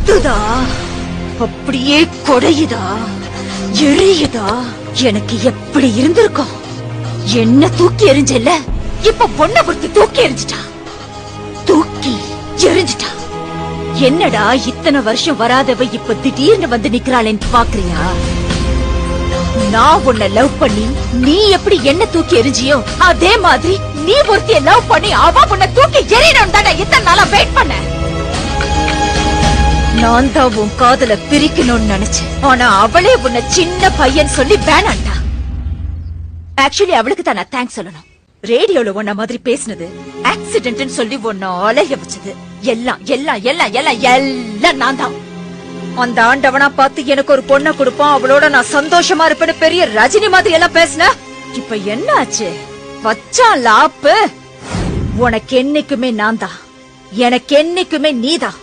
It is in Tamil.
பத்துதா, அப்படியே கொடையுதா, எரியுதா. எனக்கு எப்படி இருந்திருக்கும்? என்ன தூக்கி எரிஞ்சல, இப்ப பொண்ண பொறுத்து தூக்கி எரிஞ்சிட்டா, தூக்கி எரிஞ்சிட்டா. என்னடா இத்தனை வருஷம் வராதவ இப்ப திடீர்னு வந்து நிக்கிறாளேன்னு பாக்குறியா? நான் உன்னை லவ் பண்ணி நீ எப்படி என்ன தூக்கி எரிஞ்சியோ அதே மாதிரி நீ ஒருத்திய லவ் பண்ணி அவ உன்னை தூக்கி எறியணும் தானே இத்தனை நாளா வெயிட் பண்ண. நான் தான் உன் காதல பிரிக்கணும்னு நினைச்சேன். ஆனா அவளே உன்னை சின்ன பையன் சொல்லி வேணாண்டா. ஆக்சுவலி அவளுக்கு தான் நான் தேங்க்ஸ் சொல்லணும். ரேடியோல உன்ன மாதிரி பேசினது, ஆக்சிடென்ட் சொல்லி உன்ன அலைய வச்சது எல்லாம் எல்லாம் எல்லாம் எல்லாம் எல்லாம் நான் தான். அந்த ஆண்டவனா பார்த்து எனக்கு ஒரு பொண்ணை கொடுப்பான், அவளோட நான் சந்தோஷமா இருப்பேன்னு பெரிய ரஜினி மாதிரி எல்லாம் பேசின. இப்ப என்ன ஆச்சு? வச்சான் லாப்பு. உனக்கு என்னைக்குமே நான் தான், எனக்கு என்னைக்குமே நீதான்.